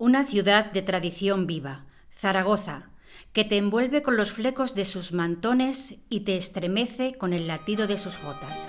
Una ciudad de tradición viva, Zaragoza, que te envuelve con los flecos de sus mantones y te estremece con el latido de sus jotas.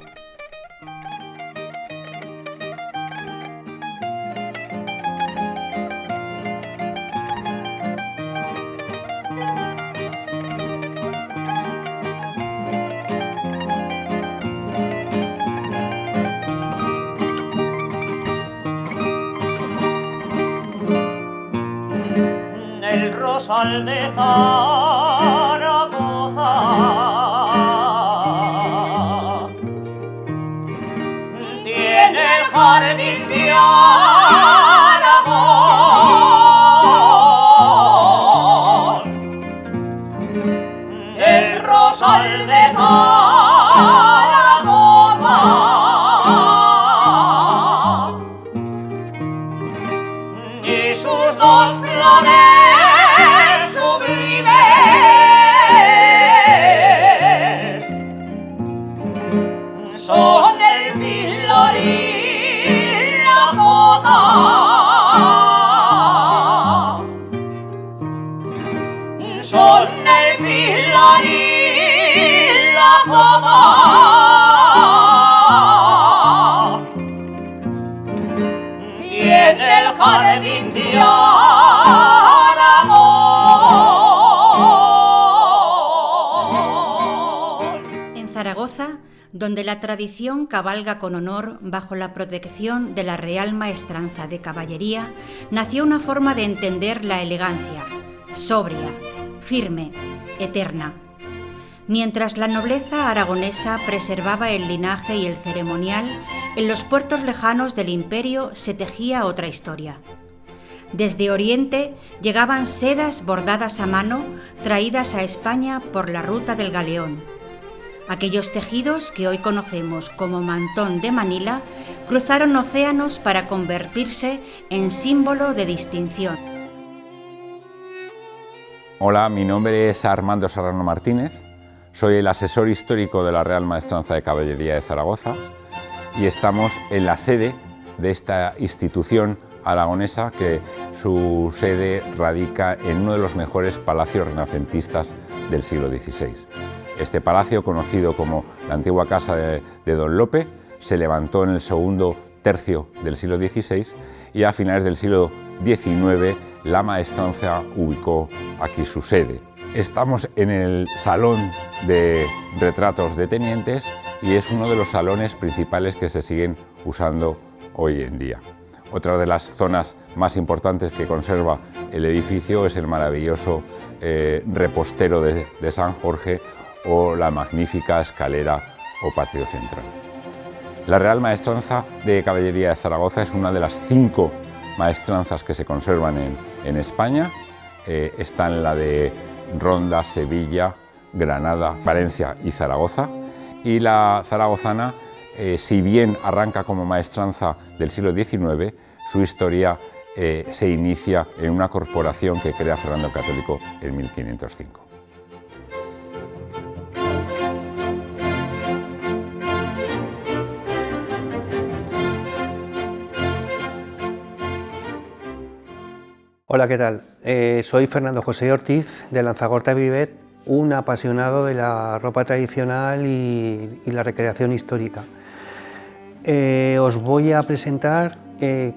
El rosal de Zaragoza tiene el jardín de Aragón. El rosal de Zaragoza y sus dos flores son el pilar y la jota. Son el pilar y la jota. Tiene el jardín de Aragón. En Zaragoza, donde la tradición cabalga con honor bajo la protección de la Real Maestranza de Caballería, nació una forma de entender la elegancia, sobria, firme, eterna. Mientras la nobleza aragonesa preservaba el linaje y el ceremonial, en los puertos lejanos del imperio se tejía otra historia. Desde Oriente llegaban sedas bordadas a mano, traídas a España por la ruta del galeón. Aquellos tejidos que hoy conocemos como mantón de Manila cruzaron océanos para convertirse en símbolo de distinción. Hola, mi nombre es Armando Serrano Martínez, soy el asesor histórico de la Real Maestranza de Caballería de Zaragoza y estamos en la sede de esta institución aragonesa que su sede radica en uno de los mejores palacios renacentistas del siglo XVI. Este palacio, conocido como la antigua casa de Don Lope, se levantó en el segundo tercio del siglo XVI y a finales del siglo XIX la maestranza ubicó aquí su sede. Estamos en el salón de retratos de tenientes y es uno de los salones principales que se siguen usando hoy en día. Otra de las zonas más importantes que conserva el edificio es el maravilloso repostero de San Jorge o la magnífica escalera o patio central. La Real Maestranza de Caballería de Zaragoza es una de las 5 maestranzas que se conservan en España. Están la de Ronda, Sevilla, Granada, Valencia y Zaragoza. Y la zaragozana, si bien arranca como maestranza del siglo XIX, su historia se inicia en una corporación que crea Fernando el Católico en 1505. Hola, ¿qué tal? Soy Fernando José Ortiz de Lanzagorta Vivet, un apasionado de la ropa tradicional y la recreación histórica. Os voy a presentar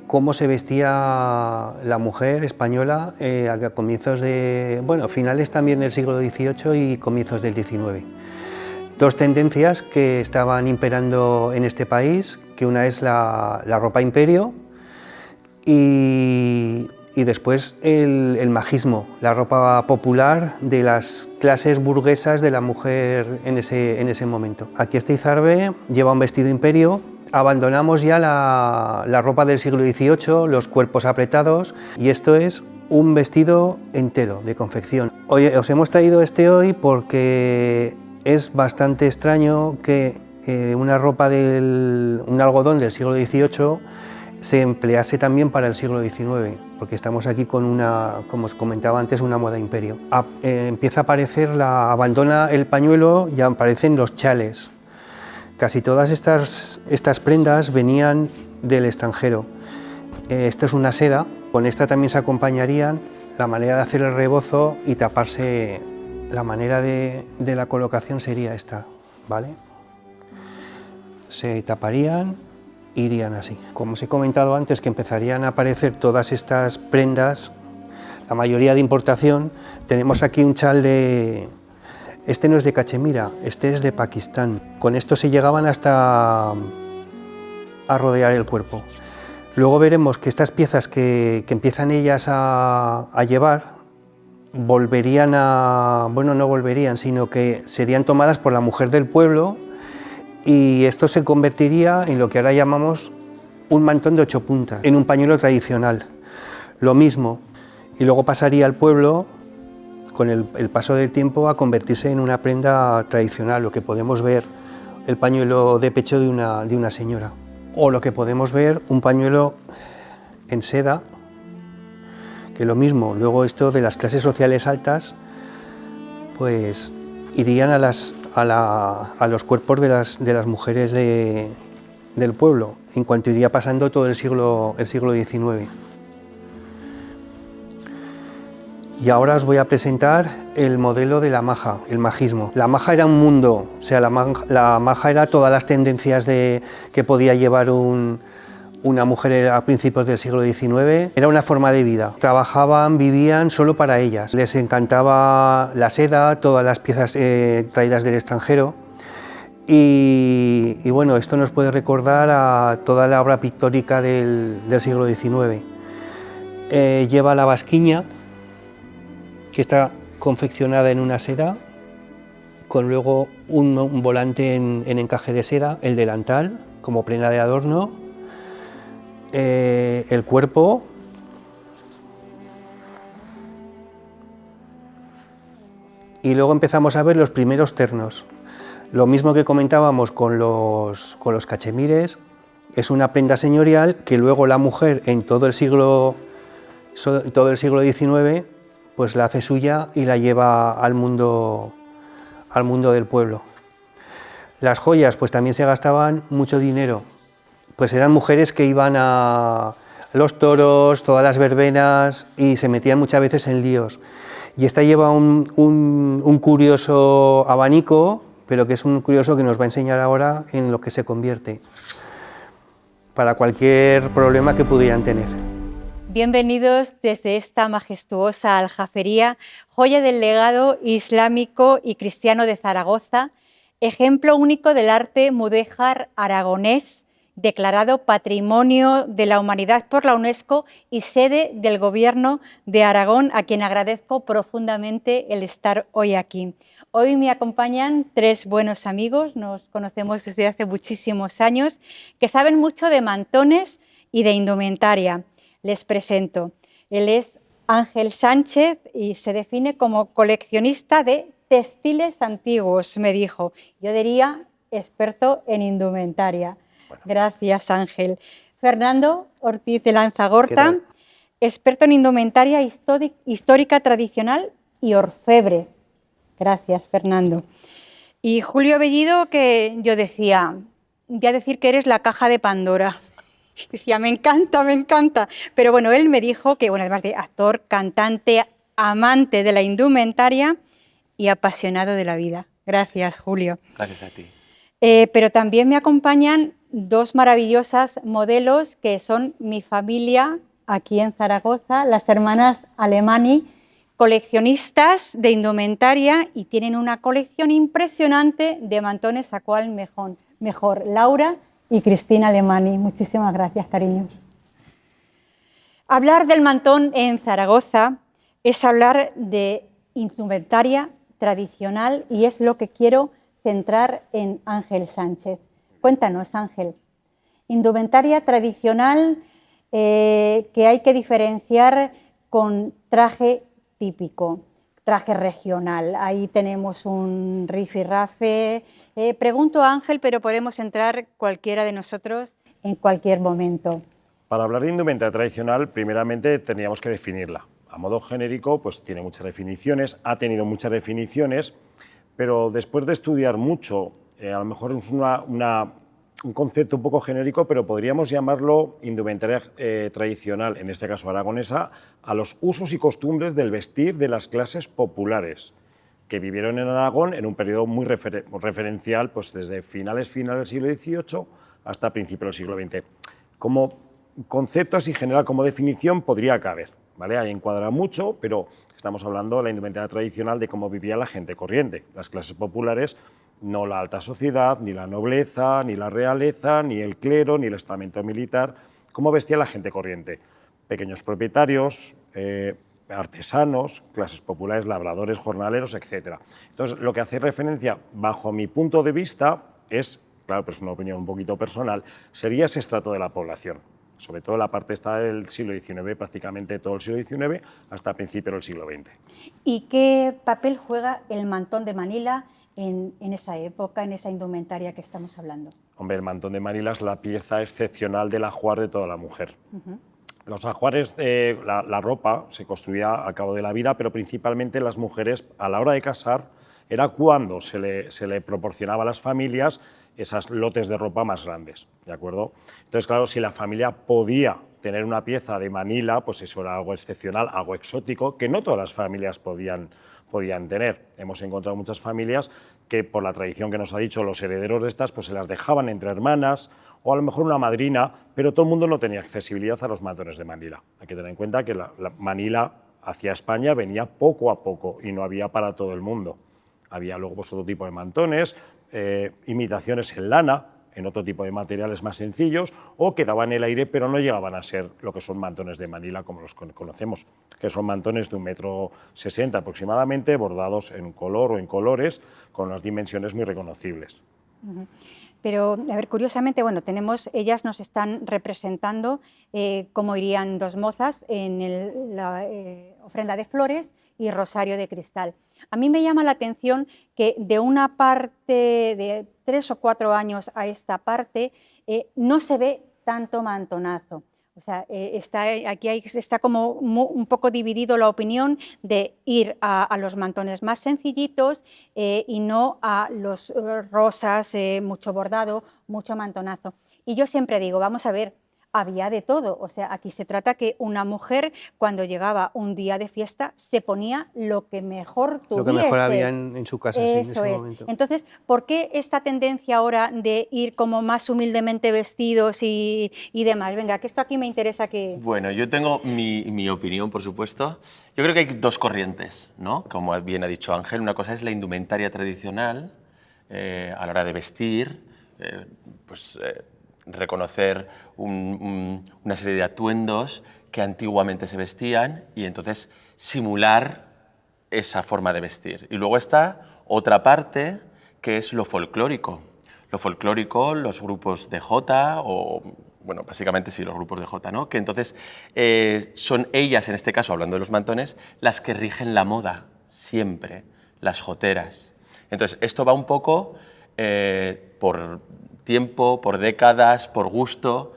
cómo se vestía la mujer española a comienzos de, finales también del siglo XVIII y comienzos del XIX. Dos tendencias que estaban imperando en este país, que una es la ropa imperio y después el majismo, la ropa popular de las clases burguesas de la mujer en ese momento. Aquí este Izarbe lleva un vestido imperio, abandonamos ya la ropa del siglo XVIII, los cuerpos apretados, y esto es un vestido entero de confección. Hoy os hemos traído este hoy porque es bastante extraño que una ropa un algodón del siglo XVIII se emplease también para el siglo XIX, porque estamos aquí con como os comentaba antes, una moda imperio. Empieza a aparecer, abandona el pañuelo y aparecen los chales. Casi todas estas prendas venían del extranjero. Esto es una seda Con esta también se acompañarían la manera de hacer el rebozo y taparse. La manera de la colocación sería esta, ¿vale? Se taparían, irían así. Como os he comentado antes, que empezarían a aparecer todas estas prendas, la mayoría de importación. Tenemos aquí un chal de... Este no es de Cachemira, este es de Pakistán. Con esto se llegaban hasta a rodear el cuerpo. Luego veremos que estas piezas que empiezan ellas a llevar, volverían a... bueno, no volverían, sino que serían tomadas por la mujer del pueblo, y esto se convertiría en lo que ahora llamamos un mantón de 8 puntas, en un pañuelo tradicional. Lo mismo, y luego pasaría al pueblo, con el paso del tiempo, a convertirse en una prenda tradicional, lo que podemos ver, el pañuelo de pecho de una señora. O lo que podemos ver, un pañuelo en seda, que lo mismo, luego esto de las clases sociales altas, pues irían a los cuerpos de las mujeres del pueblo, en cuanto iría pasando todo el siglo XIX. Y ahora os voy a presentar el modelo de la maja, el majismo. La maja era un mundo, o sea, la maja era todas las tendencias que podía llevar una mujer a principios del siglo XIX. Era una forma de vida. Trabajaban, vivían solo para ellas. Les encantaba la seda, todas las piezas traídas del extranjero. Y bueno, esto nos puede recordar a toda la obra pictórica del siglo XIX. Lleva la basquiña, que está confeccionada en una seda, con luego un volante en encaje de seda, el delantal como prenda de adorno, el cuerpo, y luego empezamos a ver los primeros ternos. Lo mismo que comentábamos con los cachemires, es una prenda señorial que luego la mujer en todo el siglo XIX pues la hace suya y la lleva al mundo del pueblo. Las joyas, pues también se gastaban mucho dinero, pues eran mujeres que iban a los toros, todas las verbenas, y se metían muchas veces en líos. Y esta lleva un curioso abanico, pero que es un curioso que nos va a enseñar ahora en lo que se convierte, para cualquier problema que pudieran tener. Bienvenidos desde esta majestuosa aljafería, joya del legado islámico y cristiano de Zaragoza, ejemplo único del arte mudéjar aragonés, declarado Patrimonio de la Humanidad por la UNESCO y sede del Gobierno de Aragón, a quien agradezco profundamente el estar hoy aquí. Hoy me acompañan 3 buenos amigos, nos conocemos desde hace muchísimos años, que saben mucho de mantones y de indumentaria. Les presento. Él es Ángel Sánchez y se define como coleccionista de textiles antiguos, me dijo. Yo diría experto en indumentaria. Bueno. Gracias, Ángel. Fernando Ortiz de Lanzagorta, experto en indumentaria histórica, tradicional y orfebre. Gracias, Fernando. Y Julio Bellido, que yo decía, voy a decir que eres la caja de Pandora. Decía, me encanta. Pero bueno, él me dijo que, bueno, además de actor, cantante, amante de la indumentaria y apasionado de la vida. Gracias, Julio. Gracias a ti. Pero también me acompañan 2 maravillosas modelos que son mi familia aquí en Zaragoza, las hermanas Alemani, coleccionistas de indumentaria y tienen una colección impresionante de mantones a cual mejor. Laura y Cristina Alemani. Muchísimas gracias, cariños. Hablar del mantón en Zaragoza es hablar de indumentaria tradicional y es lo que quiero centrar en Ángel Sánchez. Cuéntanos, Ángel. Indumentaria tradicional que hay que diferenciar con traje típico, traje regional. Ahí tenemos un rifirrafe. Pregunto a Ángel, pero podemos entrar cualquiera de nosotros en cualquier momento. Para hablar de indumentaria tradicional, primeramente teníamos que definirla. A modo genérico, pues tiene muchas definiciones, ha tenido muchas definiciones, pero después de estudiar mucho, a lo mejor es una un concepto un poco genérico, pero podríamos llamarlo indumentaria tradicional, en este caso aragonesa, a los usos y costumbres del vestir de las clases populares que vivieron en Aragón en un periodo muy referencial, pues desde finales del siglo XVIII hasta principios del siglo XX. Como concepto así general, como definición, podría caber, ¿vale? Ahí encuadra mucho, pero estamos hablando de la indumentaria tradicional de cómo vivía la gente corriente, las clases populares, no la alta sociedad, ni la nobleza, ni la realeza, ni el clero, ni el estamento militar, cómo vestía la gente corriente. Pequeños propietarios, artesanos, clases populares, labradores, jornaleros, etc. Entonces, lo que hace referencia, bajo mi punto de vista, es, claro, pero es una opinión un poquito personal, sería ese estrato de la población, sobre todo la parte esta del siglo XIX, prácticamente todo el siglo XIX, hasta principios del siglo XX. ¿Y qué papel juega el mantón de Manila en esa época, en esa indumentaria que estamos hablando? Hombre, el mantón de Manila es la pieza excepcional del ajuar de toda la mujer. Los ajuares, la ropa se construía al cabo de la vida, pero principalmente las mujeres, a la hora de casar, era cuando se le proporcionaba a las familias esas lotes de ropa más grandes, ¿de acuerdo? Entonces, claro, si la familia podía tener una pieza de Manila, pues eso era algo excepcional, algo exótico, que no todas las familias podían tener. Hemos encontrado muchas familias que, por la tradición que nos ha dicho los herederos de estas, pues se las dejaban entre hermanas, o a lo mejor una madrina, pero todo el mundo no tenía accesibilidad a los mantones de Manila. Hay que tener en cuenta que la Manila hacia España venía poco a poco y no había para todo el mundo. Había luego pues, otro tipo de mantones, imitaciones en lana, en otro tipo de materiales más sencillos, o que daban el aire, pero no llegaban a ser lo que son mantones de Manila como los conocemos, que son mantones de 1,60 m aproximadamente, bordados en color o en colores, con unas dimensiones muy reconocibles. Pero, a ver, curiosamente, bueno, ellas nos están representando cómo irían dos mozas en la ofrenda de flores y rosario de cristal. A mí me llama la atención que de una parte de 3 o 4 años a esta parte no se ve tanto mantonazo. O sea, aquí está como un poco dividido la opinión de ir a los mantones más sencillitos y no a los rosas, mucho bordado, mucho mantonazo. Y yo siempre digo, vamos a ver, había de todo. O sea, aquí se trata que una mujer, cuando llegaba un día de fiesta, se ponía lo que mejor tuviese. Lo que mejor había en su casa, sí, en ese momento. Entonces, ¿por qué esta tendencia ahora de ir como más humildemente vestidos y demás? Venga, que esto aquí me interesa que... Bueno, yo tengo mi opinión, por supuesto. Yo creo que hay dos corrientes, ¿no? Como bien ha dicho Ángel, una cosa es la indumentaria tradicional, a la hora de vestir, reconocer una serie de atuendos que antiguamente se vestían y entonces simular esa forma de vestir. Y luego está otra parte que es lo folclórico. Lo folclórico, los grupos de jota o... Bueno, básicamente sí, los grupos de jota, ¿no? Que entonces son ellas, en este caso, hablando de los mantones, las que rigen la moda, siempre, las joteras. Entonces, esto va un poco por tiempo, por décadas, por gusto.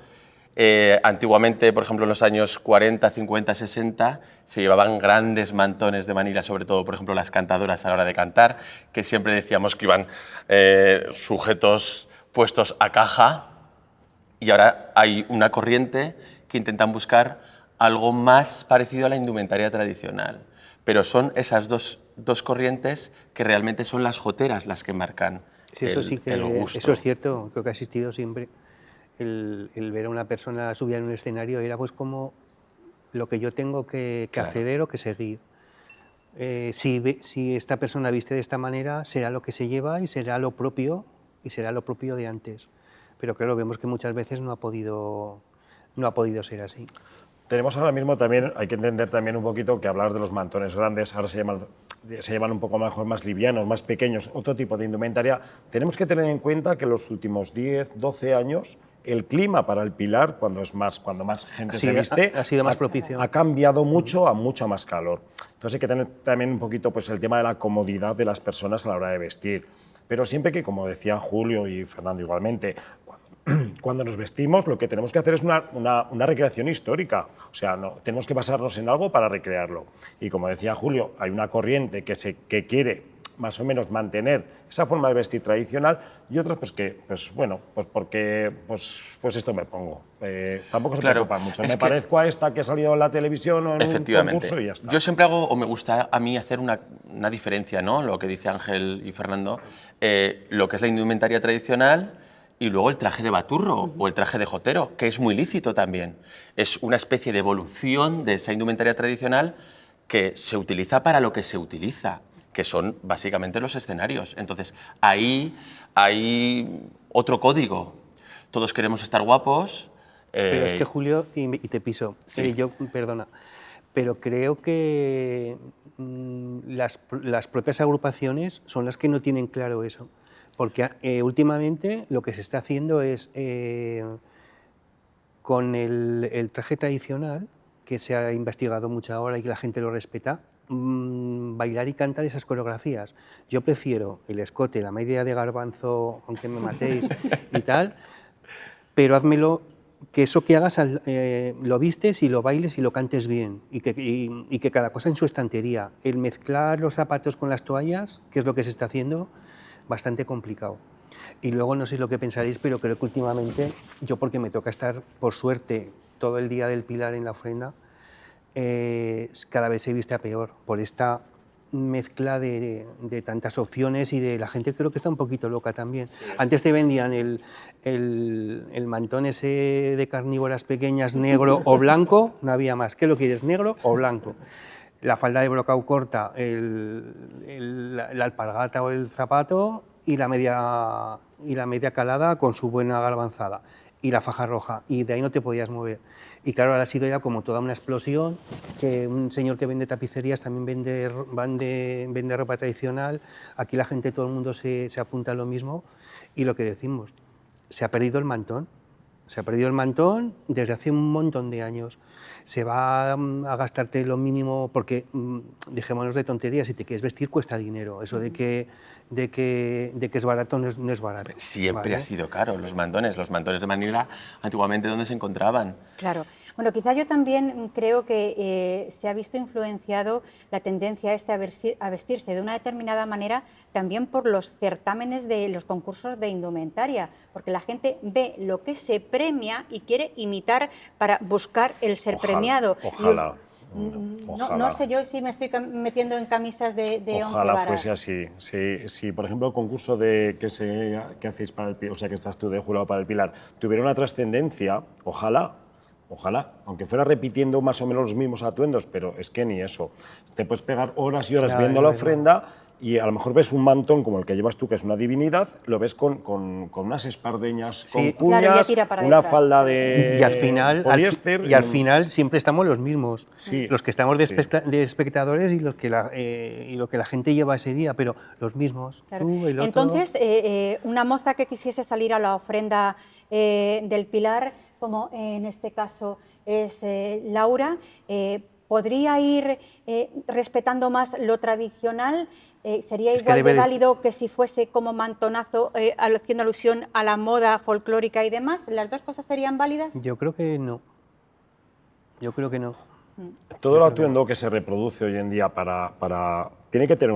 Antiguamente, por ejemplo, en los años 40, 50, 60, se llevaban grandes mantones de Manila, sobre todo, por ejemplo, las cantadoras a la hora de cantar, que siempre decíamos que iban sujetos puestos a caja, y ahora hay una corriente que intentan buscar algo más parecido a la indumentaria tradicional. Pero son esas dos corrientes que realmente son las joteras las que marcan sí, eso sí que el gusto. Eso es cierto, creo que ha existido siempre. El ver a una persona subida en un escenario era pues como lo que yo tengo que acceder o que seguir. Si esta persona viste de esta manera, será lo que se lleva y será lo propio de antes. Pero claro, vemos que muchas veces no ha podido ser así. Tenemos ahora mismo también, hay que entender también un poquito que hablar de los mantones grandes, ahora se llaman un poco mejor más livianos, más pequeños, otro tipo de indumentaria. Tenemos que tener en cuenta que los últimos 10, 12 años, el clima para el Pilar, cuando más gente se viste, ha sido más propicio. Ha cambiado mucho a mucho más calor. Entonces hay que tener también un poquito pues, el tema de la comodidad de las personas a la hora de vestir. Pero siempre que, como decían Julio y Fernando igualmente, cuando nos vestimos lo que tenemos que hacer es una recreación histórica, o sea, tenemos que basarnos en algo para recrearlo. Y como decía Julio, hay una corriente que quiere más o menos mantener esa forma de vestir tradicional, y otras pues que, pues bueno, pues porque pues esto me pongo. Tampoco se Claro, preocupa mucho. es Me que- parezco a esta que ha salido en la televisión o en un Efectivamente. concurso y ya está. Yo siempre hago, o me gusta a mí hacer una diferencia, ¿no? Lo que dice Ángel y Fernando, lo que es la indumentaria tradicional y luego el traje de baturro o el traje de jotero, que es muy lícito también. Es una especie de evolución de esa indumentaria tradicional que se utiliza para lo que se utiliza, que son básicamente los escenarios. Entonces, ahí hay otro código. Todos queremos estar guapos. Pero es que, Julio, y te piso, Sí. perdona, pero creo que las propias agrupaciones son las que no tienen claro eso, porque últimamente lo que se está haciendo es, con el traje tradicional, que se ha investigado mucho ahora y que la gente lo respeta, bailar y cantar esas coreografías. Yo prefiero el escote, la media de garbanzo, aunque me matéis y tal, pero házmelo, que eso que hagas lo vistes y lo bailes y lo cantes bien, y que cada cosa en su estantería. El mezclar los zapatos con las toallas, que es lo que se está haciendo, bastante complicado. Y luego no sé lo que pensaréis, pero creo que últimamente, yo porque me toca estar, por suerte, todo el día del Pilar en la ofrenda, cada vez se viste a peor por esta mezcla de tantas opciones, y de la gente creo que está un poquito loca también. Sí. Antes te vendían el mantón ese de carnívoras pequeñas, negro o blanco, no había más. ¿Qué lo quieres, negro o blanco? La falda de brocao corta, la alpargata o el zapato, y la media calada con su buena garbanzada, y la faja roja, y de ahí no te podías mover. Y claro, ahora ha sido ya como toda una explosión, que un señor que vende tapicerías también vende ropa tradicional. Aquí la gente, todo el mundo se apunta a lo mismo, y lo que decimos, se ha perdido el mantón. Se ha perdido el mantón desde hace un montón de años. Se va a gastarte lo mínimo, porque dejémonos de tonterías, si te quieres vestir cuesta dinero. Eso de que es barato no es barato. Siempre ¿vale? ha sido caro. Los mantones de Manila, antiguamente, ¿dónde se encontraban? Claro. Bueno, quizá yo también creo que se ha visto influenciado la tendencia a vestirse de una determinada manera también por los certámenes de los concursos de indumentaria, porque la gente ve lo que se premia y quiere imitar para buscar el ser premiado. Ojalá. No sé yo si me estoy metiendo en camisas de 11 Ojalá varas. fuese así. Si, por ejemplo, el concurso que hacéis para el Pilar, o sea, que estás tú de jurado para el Pilar, tuviera una trascendencia, ojalá, aunque fuera repitiendo más o menos los mismos atuendos, pero es que ni eso. Te puedes pegar horas y horas viendo la ofrenda, y a lo mejor ves un mantón como el que llevas tú, que es una divinidad, lo ves con unas espardeñas, sí, con cuñas, claro, ya tira para una detrás. falda de Y al final, poliéster. al final siempre estamos los mismos, Sí, los que estamos sí. de espectadores, y lo que la gente lleva ese día, pero los mismos. Claro. Tú, el otro. Entonces, una moza que quisiese salir a la ofrenda del Pilar, como en este caso es Laura, ¿podría ir respetando más lo tradicional? ¿Sería Es que igual de debe válido que si fuese como mantonazo, haciendo alusión a la moda folclórica y demás? ¿Las dos cosas serían válidas? Yo creo que no. Yo creo que no. Todo el atuendo que se reproduce hoy en día tiene que tener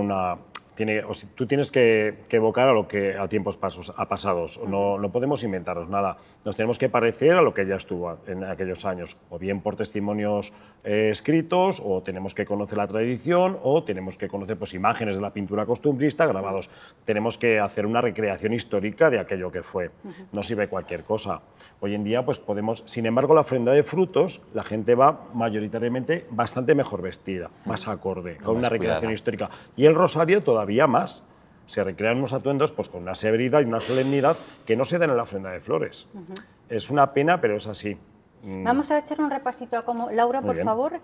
tú tienes que evocar a tiempos pasados. No podemos inventarnos nada. Nos tenemos que parecer a lo que ya estuvo en aquellos años, o bien por testimonios escritos, o tenemos que conocer la tradición, o tenemos que conocer pues, imágenes de la pintura costumbrista grabados. Tenemos que hacer una recreación histórica de aquello que fue. No sirve cualquier cosa. Hoy en día pues podemos, sin embargo, la ofrenda de frutos, la gente va mayoritariamente bastante mejor vestida, más acorde, con una recreación histórica. Y el rosario todavía más. Se recrean unos atuendos pues, con una severidad y una solemnidad que no se dan en la ofrenda de flores. Es una pena, pero es así. Vamos a echar un repasito a cómo... Laura, Muy por bien. favor.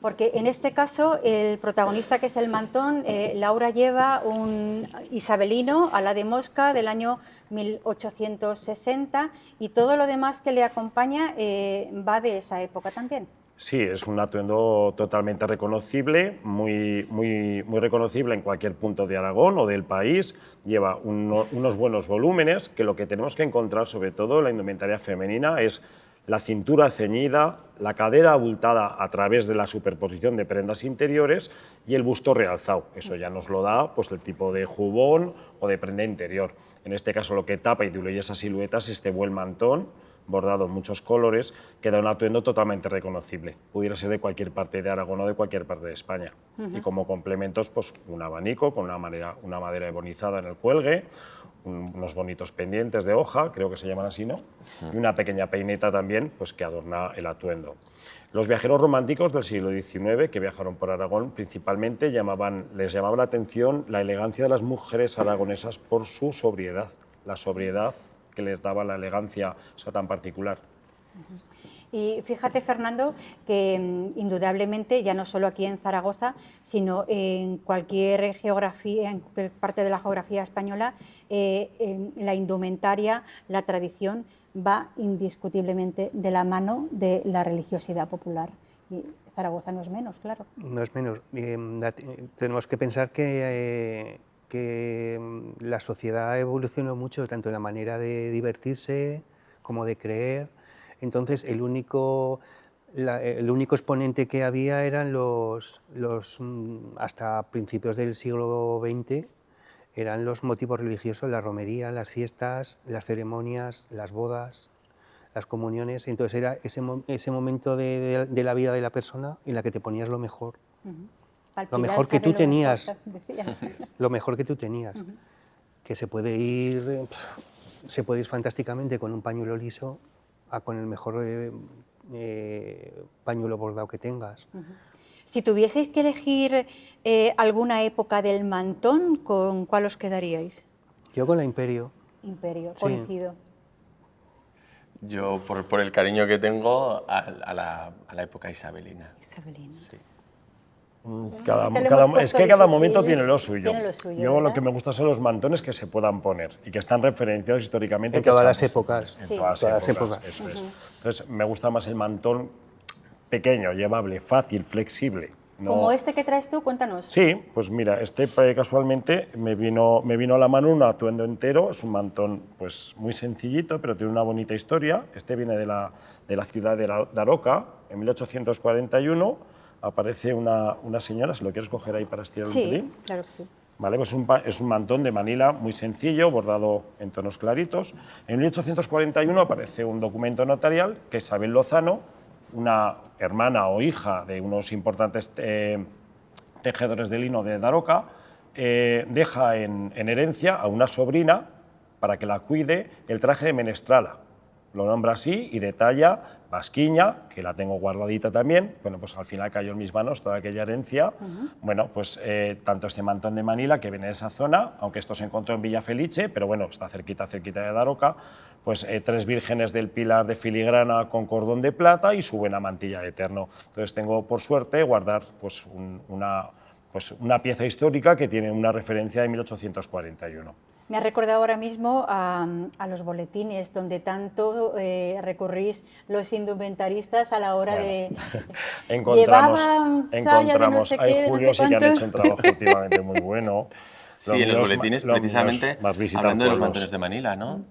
Porque en este caso, el protagonista, que es el mantón, Laura lleva un isabelino a la de mosca del año 1860, y todo lo demás que le acompaña va de esa época también. Sí, es un atuendo totalmente reconocible, muy reconocible en cualquier punto de Aragón o del país. Lleva unos buenos volúmenes, que lo que tenemos que encontrar, sobre todo en la indumentaria femenina, es la cintura ceñida, la cadera abultada a través de la superposición de prendas interiores y el busto realzado. Eso ya nos lo da pues, el tipo de jubón o de prenda interior. En este caso lo que tapa y diluye esa silueta es este buen mantón, bordado en muchos colores, que da un atuendo totalmente reconocible. Pudiera ser de cualquier parte de Aragón o de cualquier parte de España. Y como complementos, pues un abanico con una madera ebonizada en el cuelgue, unos bonitos pendientes de hoja, creo que se llaman así, ¿no? Y una pequeña peineta también, pues que adorna el atuendo. Los viajeros románticos del siglo XIX que viajaron por Aragón principalmente les llamaba la atención la elegancia de las mujeres aragonesas por su sobriedad, la sobriedad que les daba la elegancia tan particular. Y fíjate, Fernando, que indudablemente, ya no solo aquí en Zaragoza, sino en cualquier geografía, en cualquier parte de la geografía española, en la indumentaria, la tradición va indiscutiblemente de la mano de la religiosidad popular. Y Zaragoza no es menos, claro. No es menos. Tenemos que pensar que la sociedad evolucionó mucho, tanto en la manera de divertirse como de creer. Entonces, el único exponente que había eran hasta principios del siglo XX, eran los motivos religiosos, la romería, las fiestas, las ceremonias, las bodas, las comuniones. Entonces, era ese momento de la vida de la persona en la que te ponías lo mejor. Lo mejor que tú tenías, lo mejor que tú tenías, que se puede ir fantásticamente con un pañuelo liso a con el mejor pañuelo bordado que tengas. Si tuvieseis que elegir alguna época del mantón, ¿con cuál os quedaríais? Yo con la Imperio. Imperio, Sí. coincido. Yo, por el cariño que tengo, a la época isabelina. Isabelina. Sí. Es que cada momento tiene lo suyo. Tiene lo suyo, Yo lo ¿verdad? que me gusta son los mantones que se puedan poner y que están referenciados históricamente. En que todas las sean épocas. posibles, Sí. En todas las épocas. Eso es. Entonces, me gusta más el mantón pequeño, llevable, fácil, flexible. No... Como este que traes tú, cuéntanos. Sí, pues mira, casualmente me vino a la mano un atuendo entero, es un mantón pues muy sencillito, pero tiene una bonita historia. Este viene de la ciudad de Daroca, en 1841, aparece una señora, si lo quieres coger ahí para estirar un pelín. Sí, claro que sí. Vale, pues es un mantón de Manila muy sencillo, bordado en tonos claritos. En 1841 aparece un documento notarial que Isabel Lozano, una hermana o hija de unos importantes tejedores de lino de Daroca, deja en herencia a una sobrina para que la cuide el traje de menestrala. Lo nombra así y detalla basquiña, que la tengo guardadita también. Bueno, pues al final cayó en mis manos toda aquella herencia. Bueno, pues tanto este mantón de Manila, que viene de esa zona, aunque esto se encontró en Villa Felice, pero bueno, está cerquita de Daroca, pues 3 vírgenes del Pilar de filigrana con cordón de plata y su buena mantilla de eterno. Entonces tengo, por suerte, guardar pues, una pieza histórica que tiene una referencia de 1841. Me ha recordado ahora mismo a los boletines, donde tanto recurrís los indumentaristas a la hora de... encontramos no sé qué, hay Julio, no sé sí que han cuánto. hecho un trabajo últimamente muy bueno. Sí, en los boletines, precisamente, hablando de los mantones de Manila, ¿no?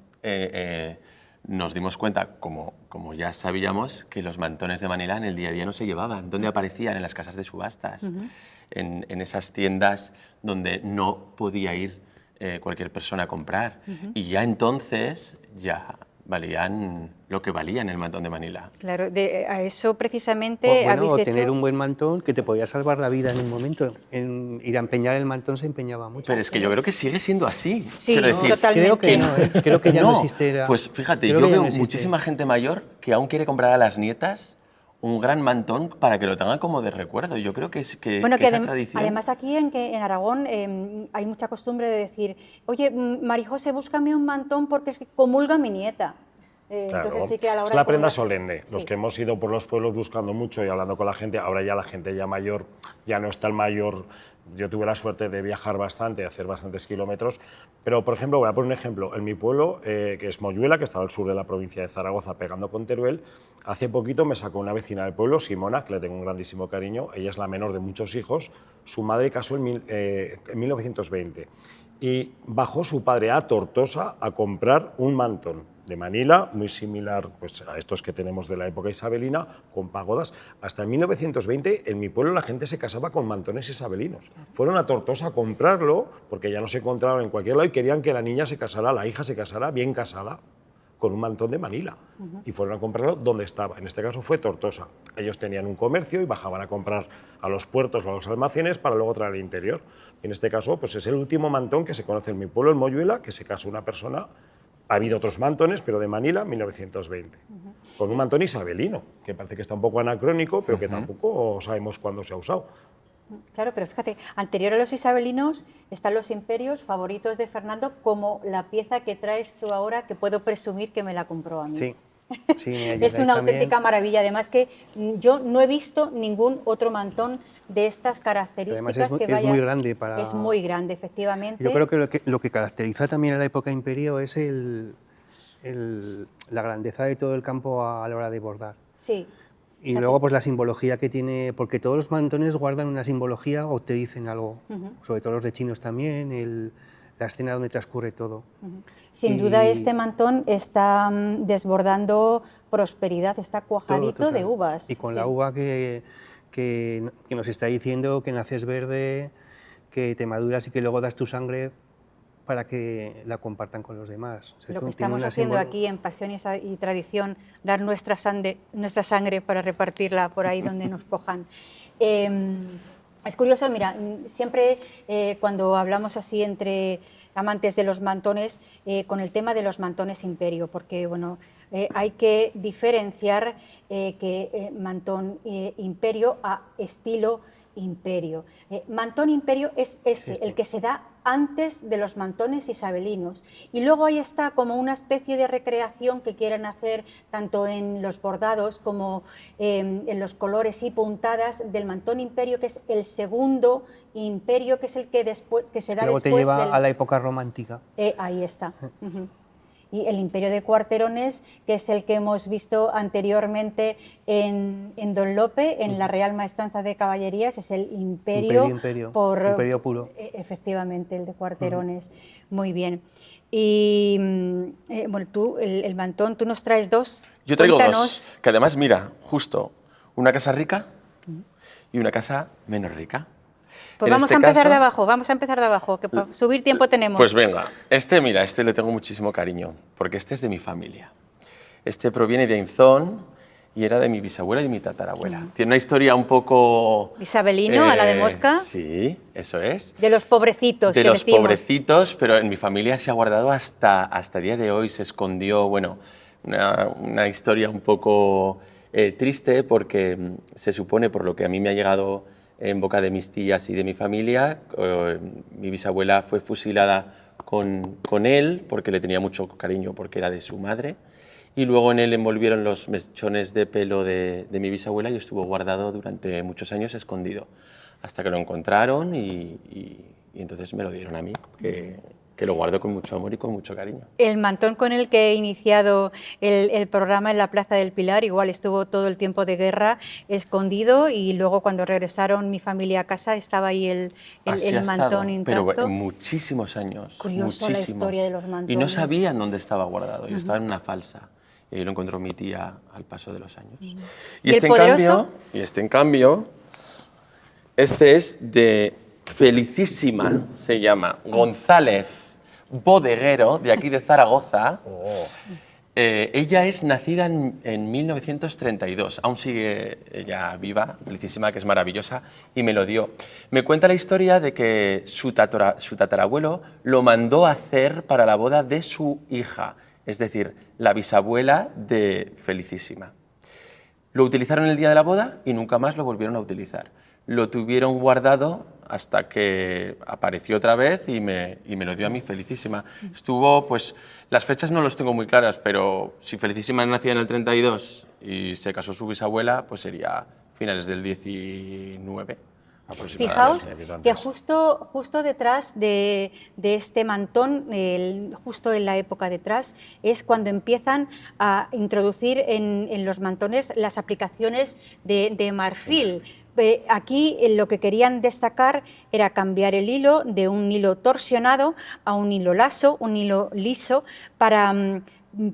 Nos dimos cuenta, como ya sabíamos, que los mantones de Manila en el día a día no se llevaban. ¿Dónde aparecían? En las casas de subastas, en esas tiendas donde no podía ir cualquier persona a comprar. Y ya entonces ya valían lo que valían el mantón de Manila. Claro, a eso precisamente Bueno, habéis hecho... tener un buen mantón que te podía salvar la vida en un momento. En ir a empeñar el mantón se empeñaba mucho. Pero es que yo creo que sigue siendo así. Sí, Quiero decir, totalmente. Creo que no, creo que ya no existe. Pues fíjate, creo yo que ya veo no existe. muchísima gente mayor que aún quiere comprar a las nietas un gran mantón para que lo tengan como de recuerdo. Yo creo que Bueno, que esa tradición... además aquí en Aragón hay mucha costumbre de decir, oye, Marijose, búscame un mantón porque es que comulga mi nieta. Claro, Entonces sí que a la hora es la de prenda comulgar- solemne. Los Sí. que hemos ido por los pueblos buscando mucho y hablando con la gente, ahora ya la gente ya mayor, ya no está el mayor. Yo tuve la suerte de viajar bastante, hacer bastantes kilómetros, pero por ejemplo, voy a poner un ejemplo. En mi pueblo, que es Moyuela, que está al sur de la provincia de Zaragoza, pegando con Teruel, hace poquito me sacó una vecina del pueblo, Simona, que le tengo un grandísimo cariño. Ella es la menor de muchos hijos. Su madre casó en 1920. y bajó su padre a Tortosa a comprar un mantón de Manila, muy similar pues, a estos que tenemos de la época isabelina, con pagodas. Hasta en 1920 en mi pueblo la gente se casaba con mantones isabelinos. Fueron a Tortosa a comprarlo porque ya no se encontraban en cualquier lado y querían que la niña se casara, la hija se casara bien casada con un mantón de Manila. Y fueron a comprarlo donde estaba. En este caso fue Tortosa. Ellos tenían un comercio y bajaban a comprar a los puertos o a los almacenes para luego traer al interior. Y en este caso pues es el último mantón que se conoce en mi pueblo, en Moyuela, que se casó una persona. Ha habido otros mantones, pero de Manila, 1920, con un mantón isabelino, que parece que está un poco anacrónico, pero que tampoco sabemos cuándo se ha usado. Claro, pero fíjate, anterior a los isabelinos están los imperios favoritos de Fernando, como la pieza que traes tú ahora, que puedo presumir que me la compró a mí. Sí. Sí, es una auténtica maravilla, además que yo no he visto ningún otro mantón de estas características. Además es muy grande. Es muy grande, efectivamente. Yo creo que lo que caracteriza también a la época imperio es la grandeza de todo el campo a la hora de bordar. Sí. Y luego pues la simbología que tiene, porque todos los mantones guardan una simbología o te dicen algo, sobre todo los de chinos también, la escena donde transcurre todo. Sin duda este mantón está desbordando prosperidad, está cuajadito de uvas. Y con la uva que nos está diciendo que naces verde, que te maduras y que luego das tu sangre para que la compartan con los demás. O sea, lo que estamos haciendo aquí en Pasión y Tradición, dar nuestra sangre para repartirla por ahí donde nos cojan. Es curioso, mira, siempre cuando hablamos así entre amantes de los mantones, con el tema de los mantones imperio, porque bueno, hay que diferenciar mantón imperio a estilo imperio. Mantón imperio es ese, el que se da antes de los mantones isabelinos, y luego ahí está como una especie de recreación que quieren hacer tanto en los bordados como en los colores y puntadas del mantón imperio, que es el segundo imperio, que es el que se da luego después. Te lleva a la época romántica. Ahí está. Y el imperio de Cuarterones, que es el que hemos visto anteriormente en Don Lope, en la Real Maestranza de Caballerías, es el imperio puro. Efectivamente, el de Cuarterones. Muy bien. Y bueno, tú, el mantón, tú nos traes dos. Yo traigo Cuéntanos. dos, que además, mira, justo, una casa rica y una casa menos rica. Pues En vamos este a empezar caso, de abajo, que para subir tiempo tenemos. Pues venga, mira, le tengo muchísimo cariño, porque este es de mi familia. Este proviene de Ainzón y era de mi bisabuela y mi tatarabuela. Tiene una historia un poco... Isabelino, a la de Mosca. Sí, eso es. De los pobrecitos, de que los decimos. Pobrecitos, pero en mi familia se ha guardado hasta el día de hoy, se escondió, bueno, una historia un poco triste, porque se supone, por lo que a mí me ha llegado en boca de mis tías y de mi familia, mi bisabuela fue fusilada con él porque le tenía mucho cariño, porque era de su madre, y luego en él envolvieron los mechones de pelo de mi bisabuela y estuvo guardado durante muchos años escondido, hasta que lo encontraron y entonces me lo dieron a mí, que lo guardo con mucho amor y con mucho cariño. El mantón con el que he iniciado el programa en la Plaza del Pilar, igual estuvo todo el tiempo de guerra escondido, y luego cuando regresaron mi familia a casa estaba ahí el mantón intacto. Pero muchísimos años. Curioso muchísimos. La historia de los mantones. Y no sabían dónde estaba guardado, y estaba en una falsa. Y ahí lo encontró mi tía al paso de los años. ¿Y el en cambio, este es de Felicísima, se llama González Bodeguero, de aquí de Zaragoza. Ella es nacida en 1932, aún sigue ella viva, Felicísima, que es maravillosa, y me lo dio. Me cuenta la historia de que su tatarabuelo lo mandó a hacer para la boda de su hija, es decir, la bisabuela de Felicísima. Lo utilizaron el día de la boda y nunca más lo volvieron a utilizar. Lo tuvieron guardado hasta que apareció otra vez y me lo dio a mí, Felicísima. Estuvo, pues, las fechas no las tengo muy claras, pero si Felicísima nacía en el 32 y se casó su bisabuela, pues sería finales del 19 aproximadamente. Fijaos que justo detrás de este mantón, justo en la época detrás, es cuando empiezan a introducir en los mantones las aplicaciones de marfil. Aquí lo que querían destacar era cambiar el hilo de un hilo torsionado a un hilo laso, un hilo liso, para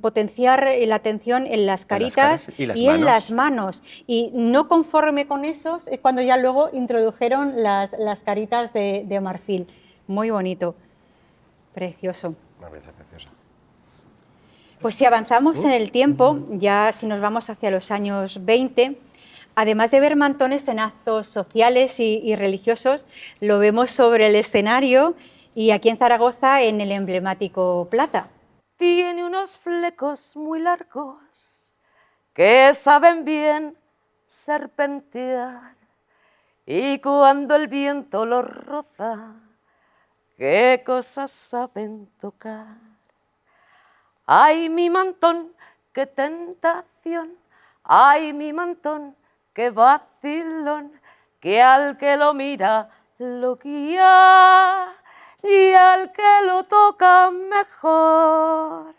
potenciar la atención en las caritas y en las manos. Y no conforme con eso, es cuando ya luego introdujeron las caritas de marfil. Muy bonito, precioso. Una pieza preciosa. Pues si avanzamos en el tiempo, ya si nos vamos hacia los años 20, además de ver mantones en actos sociales y religiosos, lo vemos sobre el escenario y aquí en Zaragoza en el emblemático Plata. Tiene unos flecos muy largos que saben bien serpentear, y cuando el viento los roza, qué cosas saben tocar. Ay, mi mantón, qué tentación, ay, mi mantón, qué vacilón, que al que lo mira lo guía y al que lo toca mejor.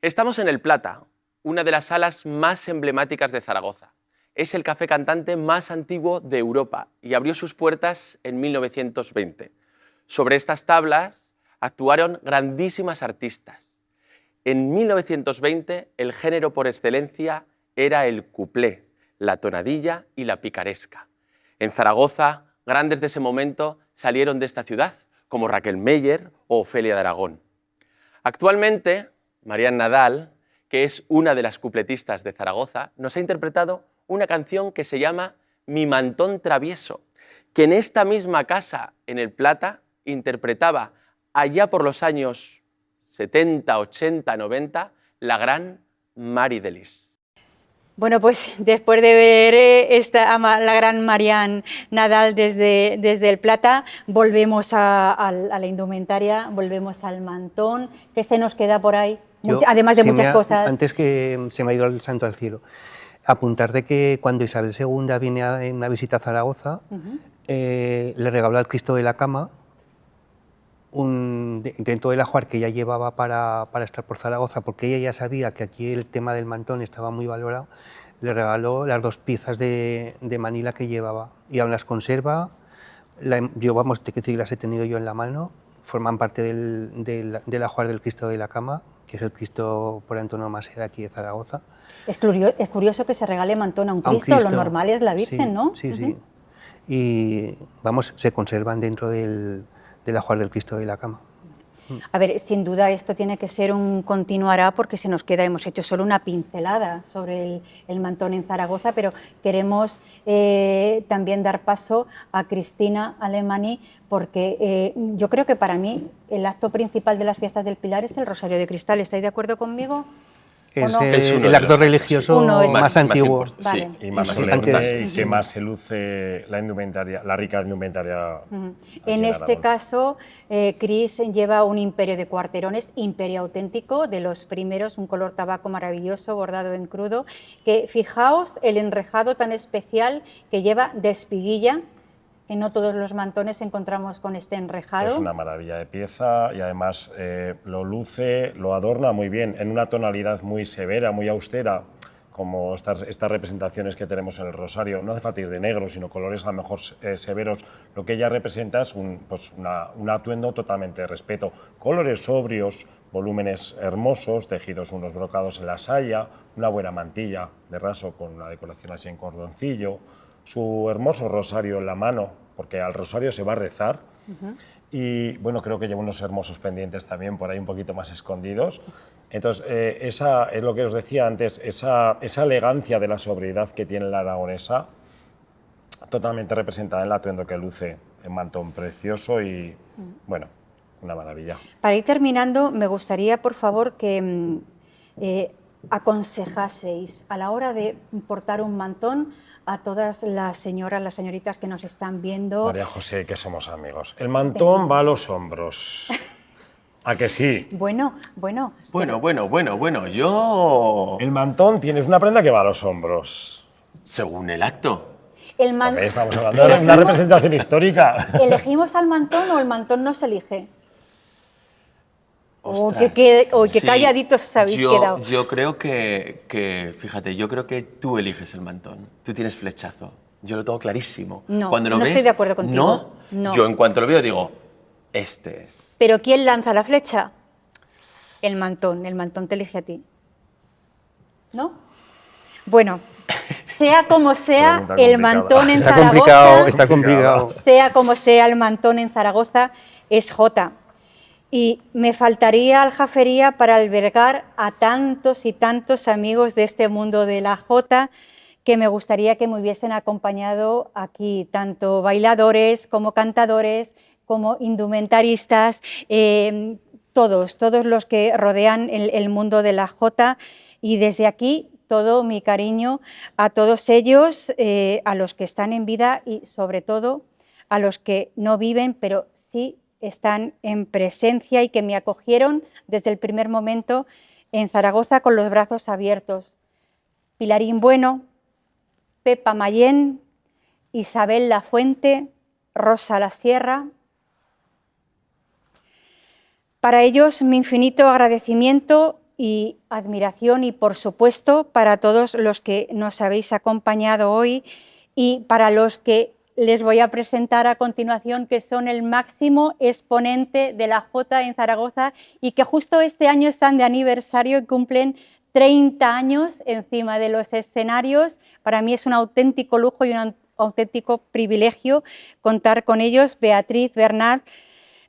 Estamos en el Plata, una de las salas más emblemáticas de Zaragoza. Es el café cantante más antiguo de Europa y abrió sus puertas en 1920. Sobre estas tablas actuaron grandísimas artistas. En 1920 el género por excelencia era el cuplé, la tonadilla y la picaresca. En Zaragoza, grandes de ese momento salieron de esta ciudad, como Raquel Meyer o Ofelia de Aragón. Actualmente, Marian Nadal, que es una de las cupletistas de Zaragoza, nos ha interpretado una canción que se llama Mi mantón travieso, que en esta misma casa, en el Plata, interpretaba allá por los años 70, 80, 90, la gran Mari Delis. Bueno, pues después de ver la gran Marian Nadal desde el Plata, volvemos a la indumentaria, volvemos al mantón. ¿Qué se nos queda por ahí? Además de muchas cosas. Antes que se me ha ido el santo al cielo, apuntar de que cuando Isabel II viene en una visita a Zaragoza, le regaló al Cristo de la Cama dentro del ajuar que ella llevaba para estar por Zaragoza, porque ella ya sabía que aquí el tema del mantón estaba muy valorado, le regaló las 2 piezas de Manila que llevaba y aún las conserva. Yo, vamos, te quiero decir, las he tenido yo en la mano, forman parte del ajuar del Cristo de la Cama, que es el Cristo por antonomasia de aquí de Zaragoza. Es curioso que se regale mantón a un Cristo, lo normal es la Virgen, sí, ¿no? Sí, sí. Y, vamos, se conservan dentro del ajuar del Cristo de la Cama. A ver, sin duda esto tiene que ser un continuará porque se nos queda, hemos hecho solo una pincelada sobre el mantón en Zaragoza, pero queremos también dar paso a Cristina Alemany porque yo creo que para mí el acto principal de las fiestas del Pilar es el Rosario de Cristal. ¿Estáis de acuerdo conmigo? Es no? el acto religioso más antiguo. Vale. Y más solemne, y que más se luce la indumentaria, la rica indumentaria. En este caso, Cris lleva un imperio de cuarterones, imperio auténtico, de los primeros, un color tabaco maravilloso, bordado en crudo, que fijaos el enrejado tan especial que lleva de espiguilla, que no todos los mantones encontramos con este enrejado. Es una maravilla de pieza y además lo luce, lo adorna muy bien, en una tonalidad muy severa, muy austera, como estas representaciones que tenemos en el Rosario. No hace falta ir de negro, sino colores a lo mejor severos. Lo que ella representa es un atuendo totalmente de respeto. Colores sobrios, volúmenes hermosos, tejidos unos brocados en la saya, una buena mantilla de raso con una decoración así en cordoncillo, su hermoso rosario en la mano, porque al rosario se va a rezar, y bueno, creo que lleva unos hermosos pendientes también por ahí un poquito más escondidos. Entonces, esa es lo que os decía antes, esa elegancia de la sobriedad que tiene la aragonesa, totalmente representada en el atuendo que luce, en mantón precioso y, bueno, una maravilla. Para ir terminando, me gustaría, por favor, que aconsejaseis a la hora de portar un mantón a todas las señoras, las señoritas que nos están viendo. María José, que somos amigos. El mantón va a los hombros. ¿A que sí? Bueno, yo... El mantón tienes una prenda que va a los hombros. Según el acto. Hombre, estamos hablando de una representación histórica. ¿Elegimos al mantón o el mantón nos elige? Ostras, que calladitos os habéis quedado. Yo creo que, fíjate, yo creo que tú eliges el mantón. Tú tienes flechazo. Yo lo tengo clarísimo. No, Cuando lo no ves, estoy de acuerdo contigo. ¿no? No. Yo en cuanto lo veo digo, este es. ¿Pero quién lanza la flecha? El mantón te elige a ti. ¿No? Bueno, sea como sea, Pregunta el complicada. mantón en Está Zaragoza... complicado, está complicado. Sea como sea, el mantón en Zaragoza es Jota. Y me faltaría aljafería para albergar a tantos y tantos amigos de este mundo de la Jota que me gustaría que me hubiesen acompañado aquí, tanto bailadores como cantadores, como indumentaristas, todos los que rodean el mundo de la Jota. Y desde aquí todo mi cariño a todos ellos, a los que están en vida y sobre todo a los que no viven, pero sí están en presencia y que me acogieron desde el primer momento en Zaragoza con los brazos abiertos. Pilarín Bueno, Pepa Mayén, Isabel Lafuente, Rosa La Sierra. Para ellos mi infinito agradecimiento y admiración y, por supuesto, para todos los que nos habéis acompañado hoy y para los que les voy a presentar a continuación, que son el máximo exponente de la Jota en Zaragoza y que justo este año están de aniversario y cumplen 30 años encima de los escenarios. Para mí es un auténtico lujo y un auténtico privilegio contar con ellos. Beatriz Bernat,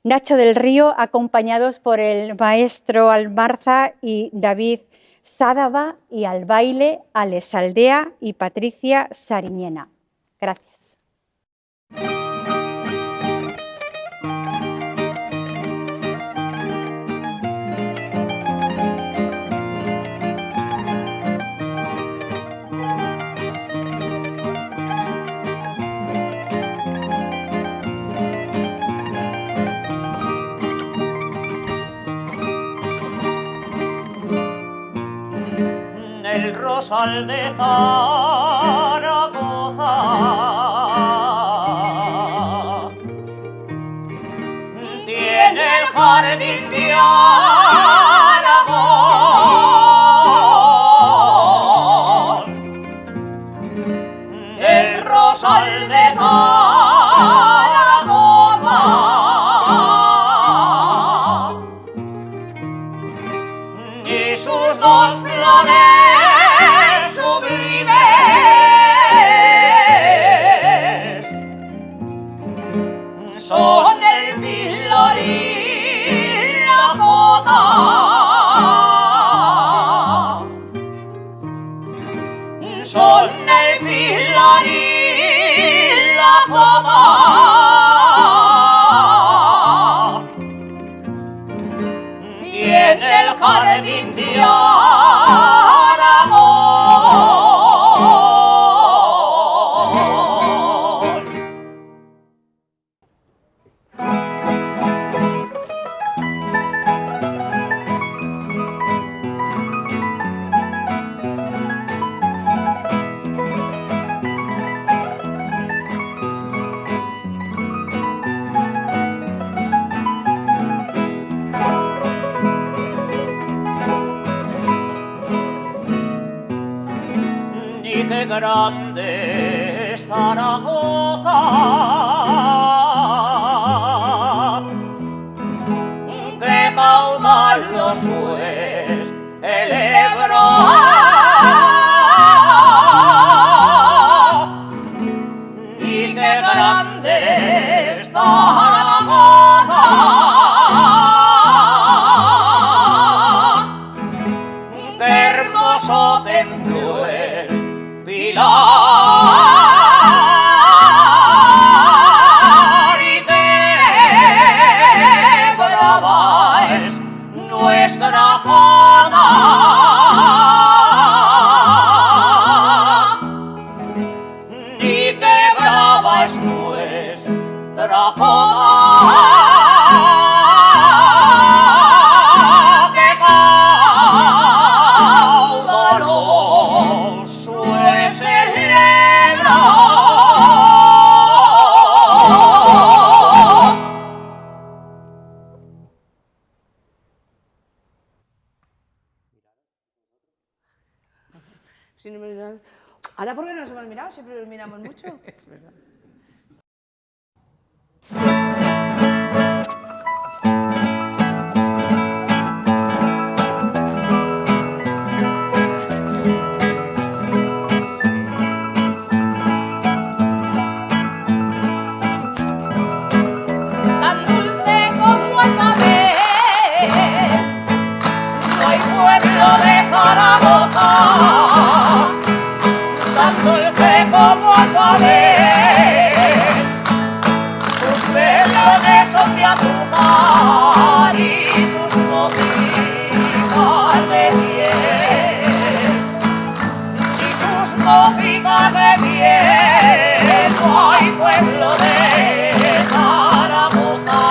Nacho del Río, acompañados por el maestro Almarza y David Sádava, y al baile Alex Aldea y Patricia Sariñena. Gracias. El rosal de Zaragoza tiene el jardín de Aragón. El rosal de Zaragoza y sus dos flores sublimes son el pilar y la jota. Son el pilar y la jota. Tiene el jardín de Aragón. Y qué grande es Zaragoza, qué caudaloso es el Ebro, y qué grande es Zaragoza, qué hermoso templo el Pilar, y qué brava es nuestra Jota, y qué brava es nuestra Jota. Qué caudaloso es el Ebro. Si no me dan Ahora, ¿por qué no nos hemos mirado? Siempre nos miramos mucho. Es verdad. Tan dulce como el saber, soy pueblo de Zaragoza. Tan dulce como el saber, sus melones son de azúcar y sus mocicas de miel, y sus mocicas de miel, no hay pueblo de Zaragoza.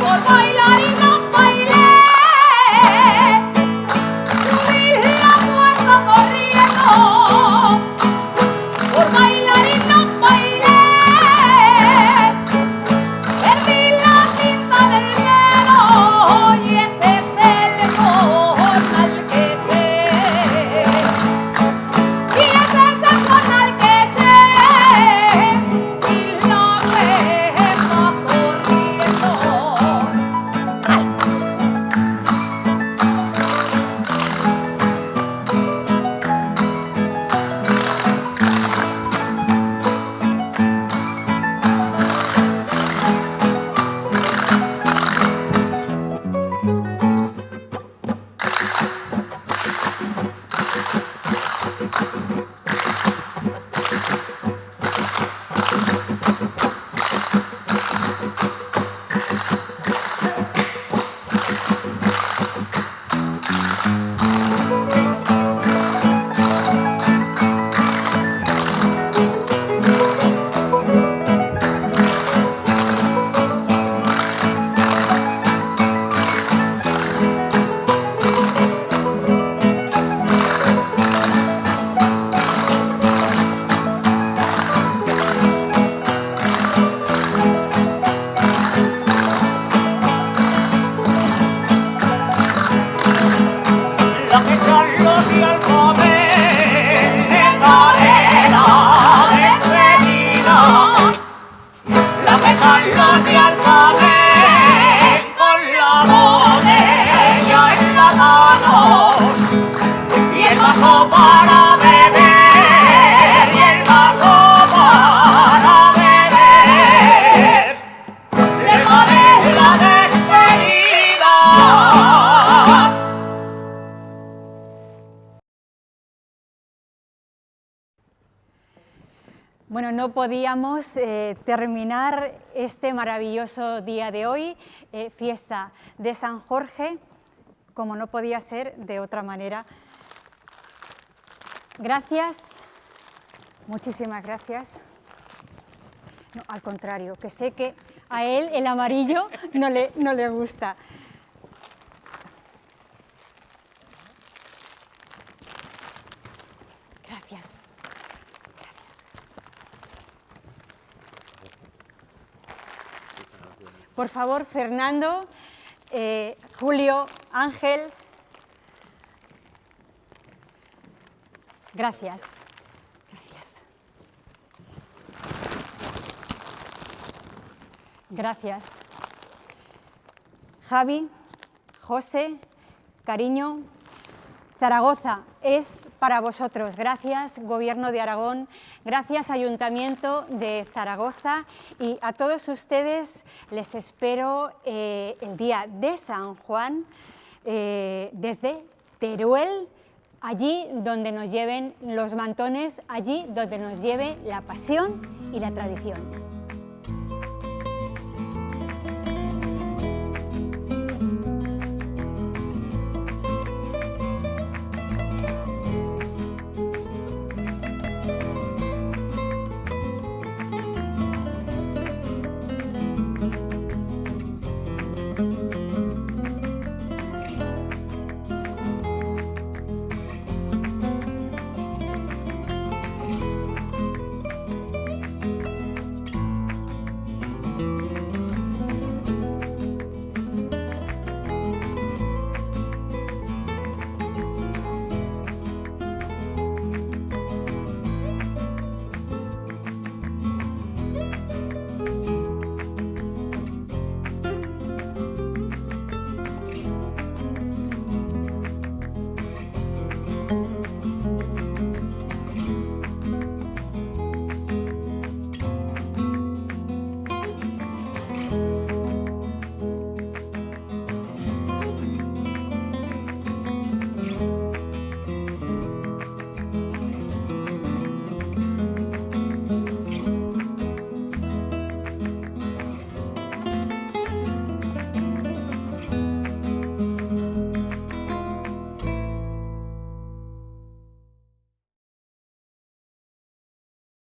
Por bailar y no bailé, subí la puerta corriendo. Por bailar y no bailé, perdí la cinta del pelo y ese es el jornal que eché. Y ese es el jornal que eché, subí la cuesta corriendo. La que Carlos y al comer, de cadena, de Medina. La que Carlos y al comer, con la botella en la mano, y el vaso para beber, y el vaso para beber. Le daré la despedida. Bueno, no podíamos terminar este maravilloso día de hoy, fiesta de San Jorge, como no podía ser de otra manera. Gracias, muchísimas gracias. No, al contrario, que sé que a él el amarillo no le gusta. Gracias. Por favor, Fernando, Julio, Ángel. Gracias. Gracias. Gracias. Javi, José, cariño, Zaragoza es para vosotros. Gracias, Gobierno de Aragón, gracias, Ayuntamiento de Zaragoza, y a todos ustedes les espero el día de San Juan desde Teruel, allí donde nos lleven los mantones, allí donde nos lleve la pasión y la tradición. Thank you.